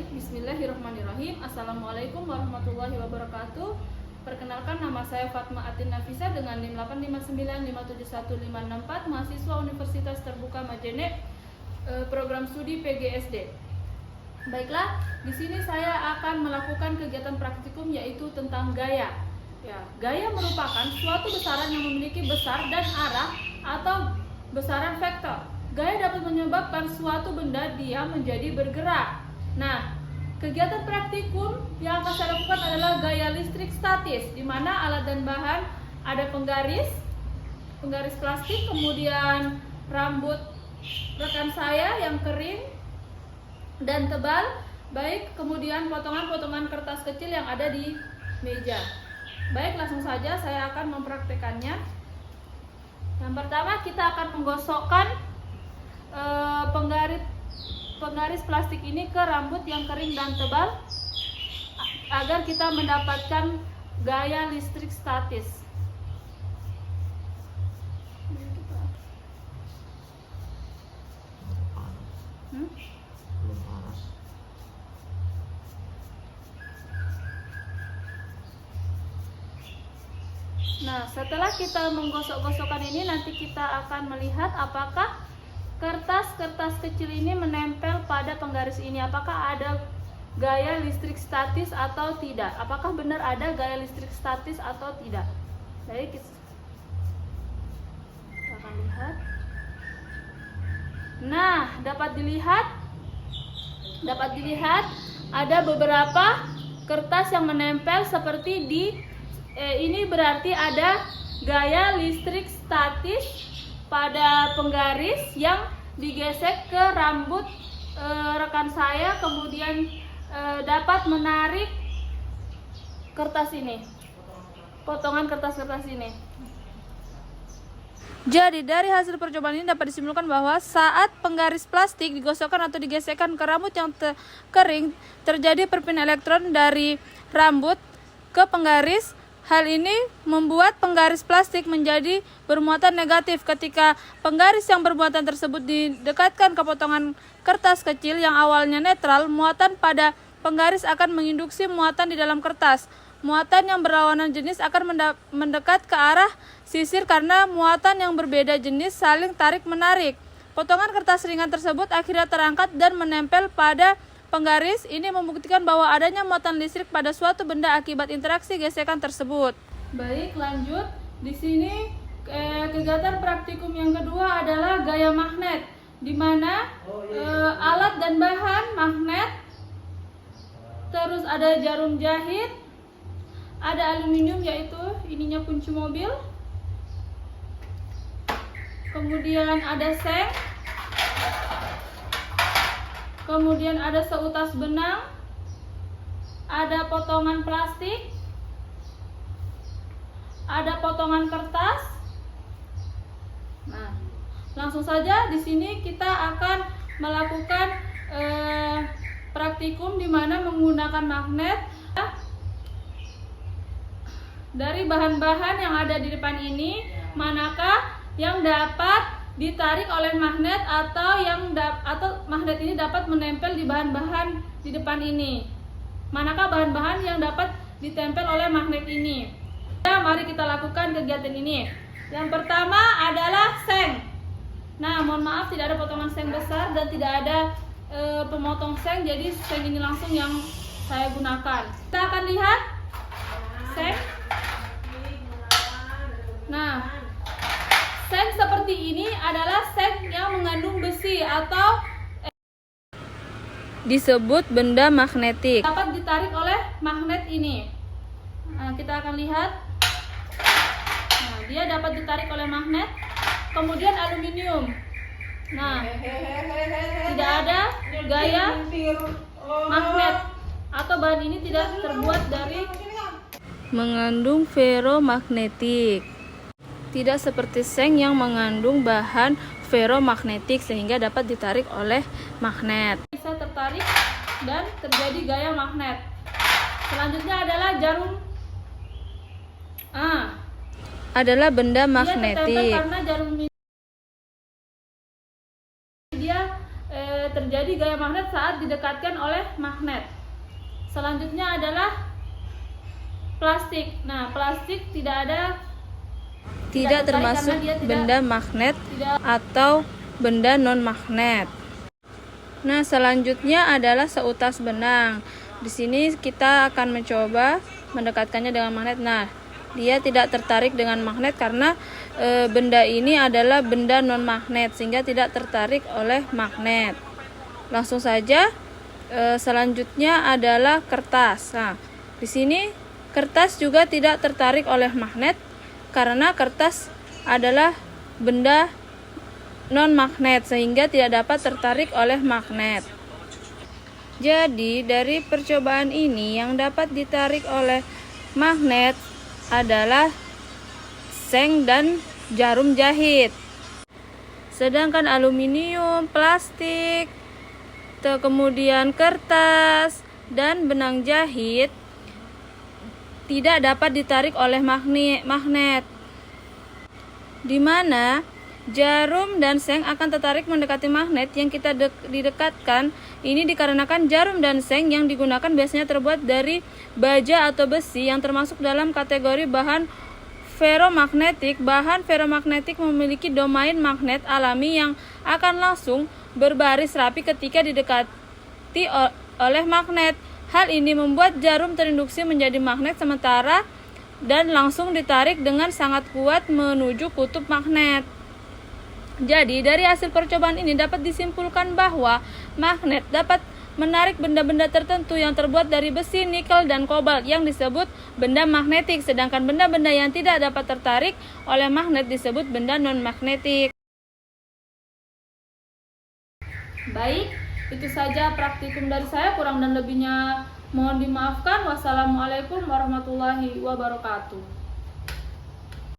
Baik, bismillahirrahmanirrahim. Assalamualaikum warahmatullahi wabarakatuh. Perkenalkan, nama saya Fatma Atin Nafisa dengan NIM 859571564, mahasiswa Universitas Terbuka Majene, program studi PGSD. Baiklah, di sini saya akan melakukan kegiatan praktikum yaitu tentang gaya. Ya, gaya merupakan suatu besaran yang memiliki besar dan arah atau besaran vektor. Gaya dapat menyebabkan suatu benda diam menjadi bergerak. Nah, kegiatan praktikum yang akan saya lakukan adalah gaya listrik statis, di mana alat dan bahan ada penggaris plastik, kemudian rambut rekan saya yang kering dan tebal, baik, kemudian potongan-potongan kertas kecil yang ada di meja. Baik, langsung saja saya akan mempraktekannya. Yang pertama, kita akan menggosokkan penggaris plastik ini ke rambut yang kering dan tebal agar kita mendapatkan gaya listrik statis. Nah, setelah kita menggosok-gosokkan ini, nanti kita akan melihat apakah kertas-kertas kecil ini menempel pada penggaris ini, apakah ada gaya listrik statis atau tidak, apakah benar ada gaya listrik statis atau tidak. Baik, kita akan lihat. Nah, dapat dilihat ada beberapa kertas yang menempel seperti ini, berarti ada gaya listrik statis pada penggaris yang digesek ke rambut rekan saya, kemudian dapat menarik kertas ini, potongan kertas-kertas ini. Jadi dari hasil percobaan ini dapat disimpulkan bahwa saat penggaris plastik digosokkan atau digesekkan ke rambut yang kering, terjadi perpindahan elektron dari rambut ke penggaris. Hal ini membuat penggaris plastik menjadi bermuatan negatif. Ketika penggaris yang bermuatan tersebut didekatkan ke potongan kertas kecil yang awalnya netral, muatan pada penggaris akan menginduksi muatan di dalam kertas. Muatan yang berlawanan jenis akan mendekat ke arah sisir karena muatan yang berbeda jenis saling tarik-menarik. Potongan kertas ringan tersebut akhirnya terangkat dan menempel pada penggaris. Ini membuktikan bahwa adanya muatan listrik pada suatu benda akibat interaksi gesekan tersebut. Baik, lanjut. Di sini kegiatan praktikum yang kedua adalah gaya magnet, di mana alat dan bahan magnet, terus ada jarum jahit, ada aluminium yaitu ininya kunci mobil, kemudian ada seng, kemudian ada seutas benang, ada potongan plastik, ada potongan kertas. Nah, langsung saja di sini kita akan melakukan praktikum di mana menggunakan magnet. Dari bahan-bahan yang ada di depan ini, manakah yang dapat ditarik oleh magnet atau magnet ini dapat menempel di bahan-bahan di depan ini? Manakah bahan-bahan yang dapat ditempel oleh magnet ini? Nah, mari kita lakukan kegiatan ini. Yang pertama adalah seng. Nah, mohon maaf tidak ada potongan seng besar dan tidak ada pemotong seng, jadi seng ini langsung yang saya gunakan. Kita akan lihat seng. Nah, seng seperti ini adalah seng yang mengandung besi atau disebut benda magnetik, dapat ditarik oleh magnet ini. Nah, kita akan lihat. Nah, dia dapat ditarik oleh magnet. Kemudian aluminium. Nah, tidak ada gaya magnet atau bahan ini tidak terbuat dari mengandung ferromagnetik. Tidak seperti seng yang mengandung bahan ferromagnetik sehingga dapat ditarik oleh magnet. Bisa tertarik dan terjadi gaya magnet. Selanjutnya adalah jarum. Adalah benda magnetik. Karena jarum ini dia terjadi gaya magnet saat didekatkan oleh magnet. Selanjutnya adalah plastik. Nah, plastik tidak termasuk benda magnet atau benda non magnet. Nah, selanjutnya adalah seutas benang. Di sini kita akan mencoba mendekatkannya dengan magnet. Nah, dia tidak tertarik dengan magnet karena benda ini adalah benda non magnet sehingga tidak tertarik oleh magnet. Langsung saja. Selanjutnya adalah kertas. Nah, di sini kertas juga tidak tertarik oleh magnet karena kertas adalah benda non magnet sehingga tidak dapat tertarik oleh magnet. Jadi, dari percobaan ini yang dapat ditarik oleh magnet adalah seng dan jarum jahit. Sedangkan aluminium, plastik, kemudian kertas, dan benang jahit tidak dapat ditarik oleh magnet. Di mana jarum dan seng akan tertarik mendekati magnet yang kita didekatkan. Ini dikarenakan jarum dan seng yang digunakan biasanya terbuat dari baja atau besi yang termasuk dalam kategori bahan ferromagnetik. Bahan ferromagnetik memiliki domain magnet alami yang akan langsung berbaris rapi ketika didekati oleh magnet. Hal ini membuat jarum terinduksi menjadi magnet sementara dan langsung ditarik dengan sangat kuat menuju kutub magnet. Jadi, dari hasil percobaan ini dapat disimpulkan bahwa magnet dapat menarik benda-benda tertentu yang terbuat dari besi, nikel, dan kobalt yang disebut benda magnetik, sedangkan benda-benda yang tidak dapat tertarik oleh magnet disebut benda non-magnetik. Baik, itu saja praktikum dari saya, kurang dan lebihnya mohon dimaafkan. Wassalamualaikum warahmatullahi wabarakatuh.